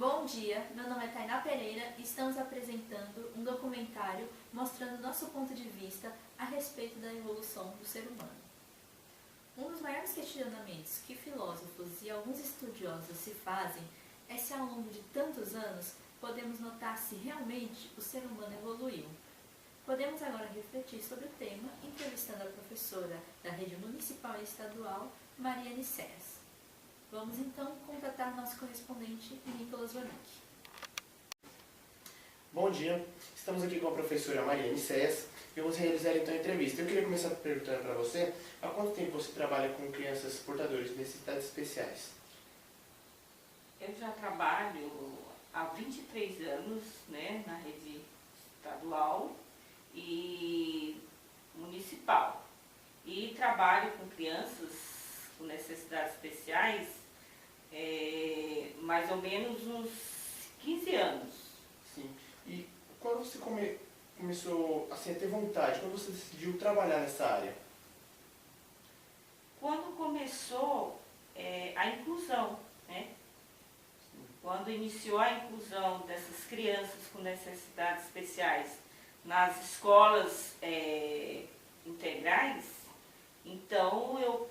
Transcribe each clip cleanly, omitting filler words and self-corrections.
Bom dia, meu nome é Tainá Pereira e estamos apresentando um documentário mostrando nosso ponto de vista a respeito da evolução do ser humano. Um dos maiores questionamentos que filósofos e alguns estudiosos se fazem é se ao longo de tantos anos podemos notar se realmente o ser humano evoluiu. Podemos agora refletir sobre o tema entrevistando a professora da Rede Municipal e Estadual, Mariane Serres. Vamos então contatar nosso correspondente, Nicolas Vanucci. Bom dia, estamos aqui com a professora Mariane Serres e vamos realizar então a entrevista. Eu queria começar perguntando para você, há quanto tempo você trabalha com crianças portadoras de necessidades especiais? Eu já trabalho há 23 anos, na rede estadual e municipal. E trabalho com crianças com necessidades especiais mais ou menos uns 15 anos. Sim. E quando você começou assim, a ter vontade, quando você decidiu trabalhar nessa área? Quando começou a inclusão, Quando iniciou a inclusão dessas crianças com necessidades especiais nas escolas integrais, então eu,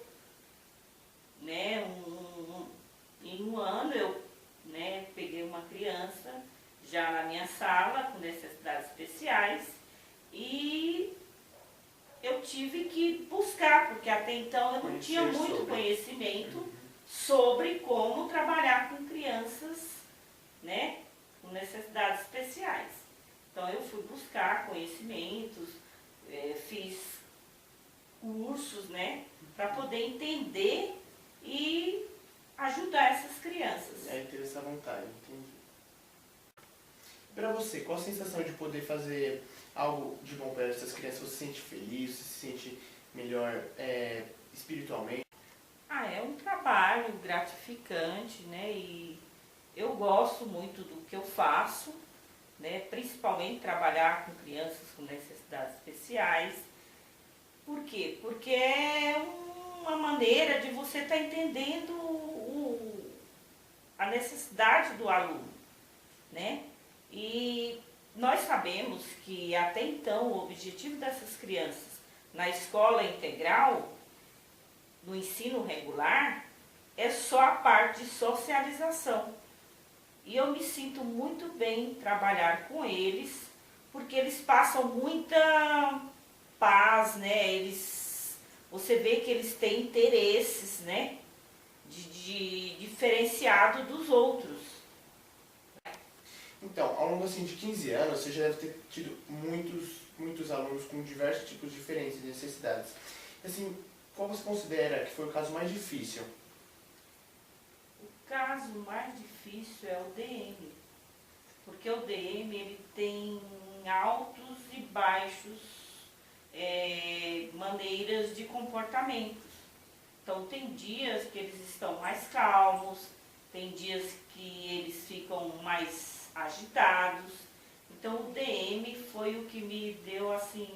em um ano eu peguei uma criança já na minha sala com necessidades especiais e eu tive que buscar, porque até então eu não tinha muito conhecimento sobre como trabalhar com crianças, com necessidades especiais. Então eu fui buscar conhecimentos, fiz cursos, para poder entender e ajudar essas crianças. Aí teve essa vontade, entendi. Para você, qual a sensação de poder fazer algo de bom para essas crianças? Você se sente feliz, você se sente melhor espiritualmente? É um trabalho gratificante, e eu gosto muito do que eu faço, principalmente trabalhar com crianças com necessidades especiais. Por quê? Porque é uma maneira de você estar entendendo a necessidade do aluno, E nós sabemos que até então o objetivo dessas crianças na escola integral, no ensino regular, é só a parte de socialização. E eu me sinto muito bem trabalhar com eles, porque eles passam muita paz, você vê que eles têm interesses, de diferenciado dos outros. Então, ao longo assim, de 15 anos, você já deve ter tido muitos alunos com diversos tipos diferentes de necessidades. Assim, qual você considera que foi o caso mais difícil? O caso mais difícil é o DM, porque o DM ele tem altos e baixos maneiras de comportamento. Então tem dias que eles estão mais calmos, tem dias que eles ficam mais agitados. Então o DM foi o que me deu assim,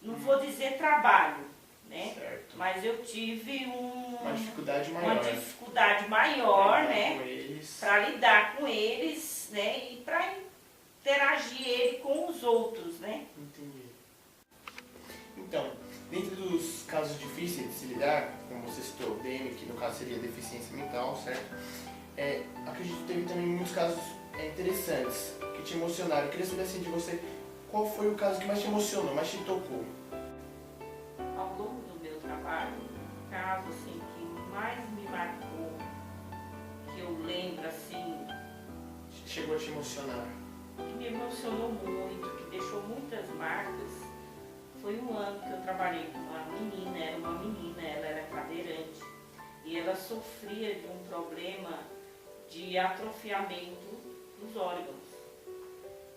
não vou dizer trabalho, Certo. Mas eu tive uma dificuldade maior, para lidar com eles, e para interagir ele com os outros, Entendi. Então, dentro dos casos difíceis de se lidar, como você citou, o DM, que no caso seria deficiência mental, certo? Acredito que teve também muitos casos interessantes, que te emocionaram. Eu queria saber assim, de você, qual foi o caso que mais te emocionou, mais te tocou? Ao longo do meu trabalho, o caso assim, que mais me marcou, que eu lembro assim, Chegou a te emocionar? que me emocionou muito, que deixou muitas marcas, foi um ano que eu trabalhei com uma menina, ela era cadeirante, e ela sofria de um problema de atrofiamento dos órgãos.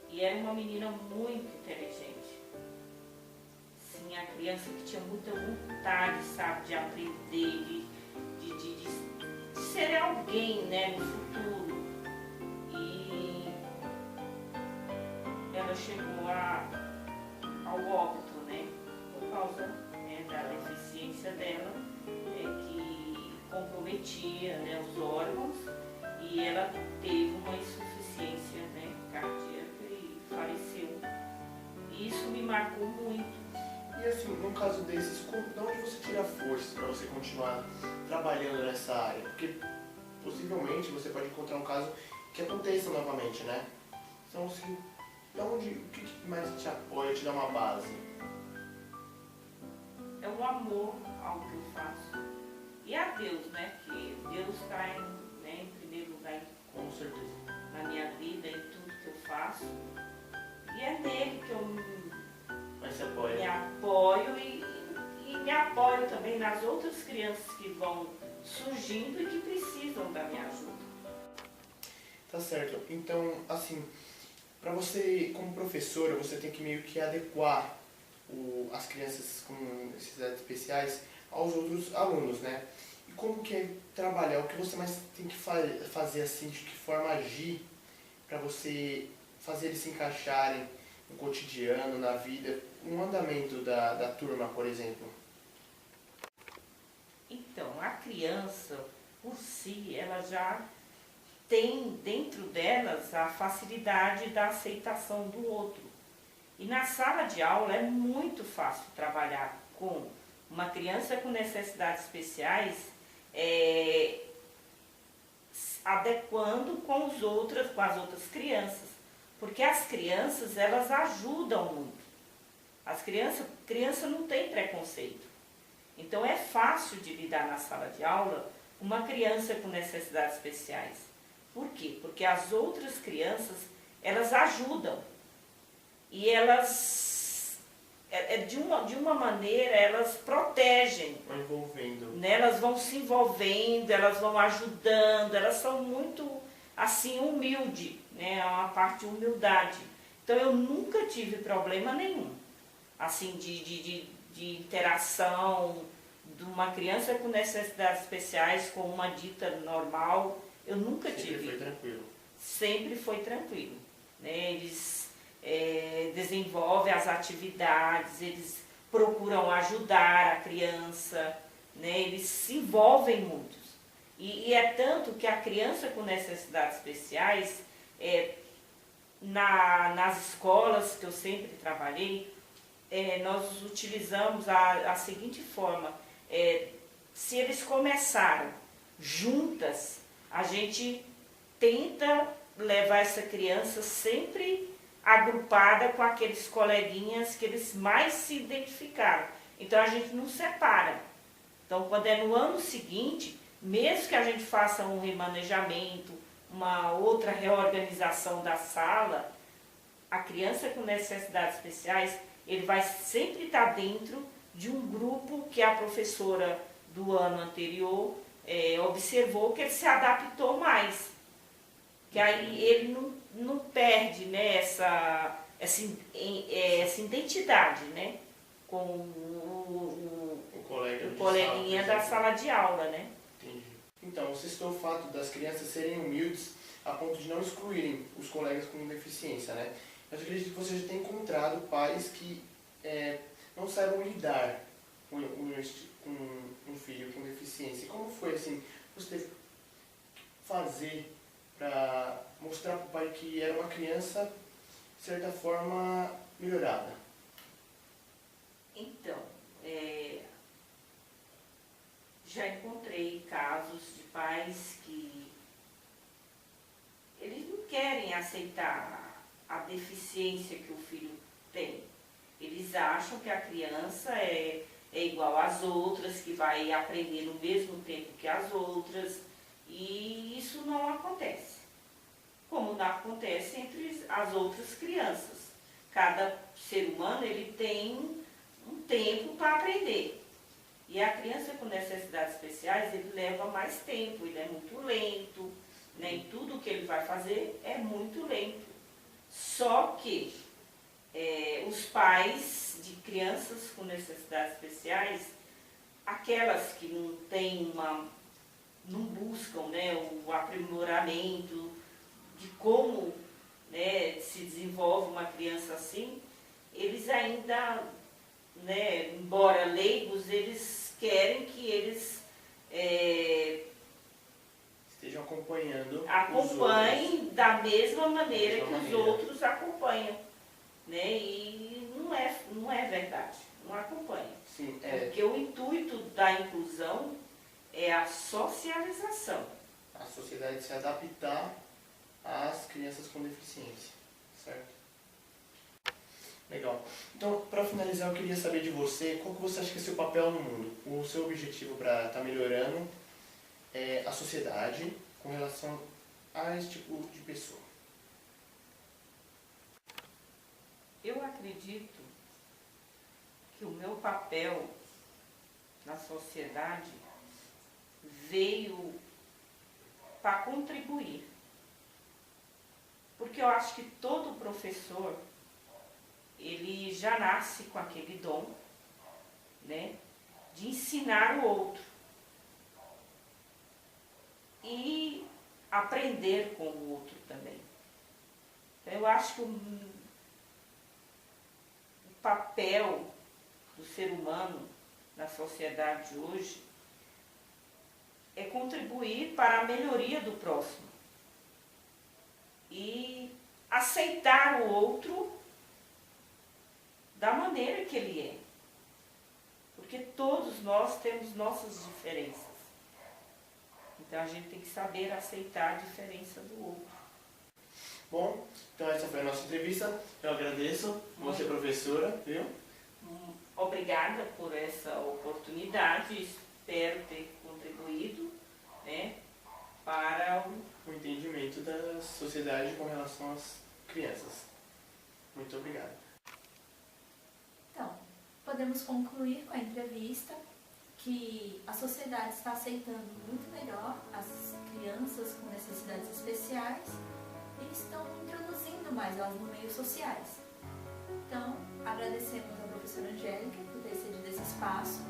E era uma menina muito inteligente. Sim, a criança que tinha muita vontade, de aprender, de ser alguém, no futuro. E ela chegou ao óbito, por causa da deficiência dela, que comprometia os órgãos, e ela teve uma insuficiência marcou muito. E assim, num caso desses, de onde você tira forças para você continuar trabalhando nessa área? Porque possivelmente você pode encontrar um caso que aconteça novamente, né? Então, assim, o que mais te apoia, te dá uma base? É o amor ao que eu faço. E a Deus, né? Porque Deus está em primeiro lugar Com certeza. na minha vida, em tudo que eu faço. E é nele que eu Mas você apoia? me apoio e me apoio também nas outras crianças que vão surgindo e que precisam da minha ajuda. Tá certo. Então, assim, para você, como professora, você tem que meio que adequar as crianças com necessidades especiais aos outros alunos, né? E como que é trabalhar? O que você mais tem que fazer, assim, de que forma agir para você fazer eles se encaixarem no cotidiano, na vida, no andamento da turma, por exemplo? Então, a criança, por si, ela já tem dentro delas a facilidade da aceitação do outro. E na sala de aula é muito fácil trabalhar com uma criança com necessidades especiais, adequando com as outras crianças. Porque as crianças, elas ajudam muito. Criança não tem preconceito. Então é fácil de lidar na sala de aula com uma criança com necessidades especiais. Por quê? Porque as outras crianças, elas ajudam. E elas, de uma maneira, elas protegem. Vai envolvendo. Né? Elas vão se envolvendo, elas vão ajudando, elas são muito, assim, humildes, né? É uma parte de humildade. Então eu nunca tive problema nenhum, assim, de interação de uma criança com necessidades especiais com uma dita normal. Eu nunca tive. Sempre foi tranquilo. Sempre foi tranquilo. Né? Eles desenvolvem as atividades, eles procuram ajudar a criança, né? Eles se envolvem muito. E é tanto que a criança com necessidades especiais, nas escolas que eu sempre trabalhei, nós utilizamos a seguinte forma: se eles começaram juntas, a gente tenta levar essa criança sempre agrupada com aqueles coleguinhas que eles mais se identificaram. Então a gente não separa. Então quando é no ano seguinte, mesmo que a gente faça um remanejamento, uma outra reorganização da sala, a criança com necessidades especiais, ele vai sempre estar dentro de um grupo que a professora do ano anterior observou que ele se adaptou mais. Que aí ele não perde, né, essa identidade, né, com o coleguinha da sala de aula, né? Entendi. Então, você citou o fato das crianças serem humildes a ponto de não excluírem os colegas com deficiência, né? Mas eu acredito que você já tem encontrado pais que não saibam lidar com um filho com deficiência. E como foi, assim, você fazer para mostrar para o pai que era uma criança, de certa forma, melhorada? Então, já encontrei casos de pais que eles não querem aceitar a deficiência que o filho tem. Eles acham que a criança é igual às outras, que vai aprender no mesmo tempo que as outras, e isso não acontece. Como não acontece entre as outras crianças. Cada ser humano, ele tem um tempo para aprender. E a criança com necessidades especiais, ele leva mais tempo, ele é muito lento, né? E tudo que ele vai fazer é muito lento. Só que os pais de crianças com necessidades especiais, aquelas que não buscam, né, o aprimoramento de como, né, se desenvolve uma criança assim, eles ainda, né, embora leigos, eles querem que eles estejam acompanhando acompanhem da mesma maneira que os outros acompanham, né? E não é verdade, não acompanha. Sim, Porque o intuito da inclusão é a socialização. a sociedade se adaptar às crianças com deficiência, certo? Legal. Então, para finalizar, eu queria saber de você, qual que você acha que é seu papel no mundo? O seu objetivo para estar melhorando a sociedade com relação a esse tipo de pessoa? Eu acredito que o meu papel na sociedade veio para contribuir. Porque eu acho que todo professor, ele já nasce com aquele dom, né, de ensinar o outro e aprender com o outro também. Então, eu acho que o papel do ser humano na sociedade de hoje é contribuir para a melhoria do próximo e aceitar o outro da maneira que ele é. Porque todos nós temos nossas diferenças. Então a gente tem que saber aceitar a diferença do outro. Bom, então essa foi a nossa entrevista. Eu agradeço você, professora, viu? Obrigada por essa oportunidade. Espero ter contribuído, né, para O entendimento da sociedade com relação às crianças. Muito obrigado. Então, podemos concluir com a entrevista que a sociedade está aceitando muito melhor as crianças com necessidades especiais e estão introduzindo mais elas no meio sociais. Então, agradecemos a professora Angélica por ter cedido esse espaço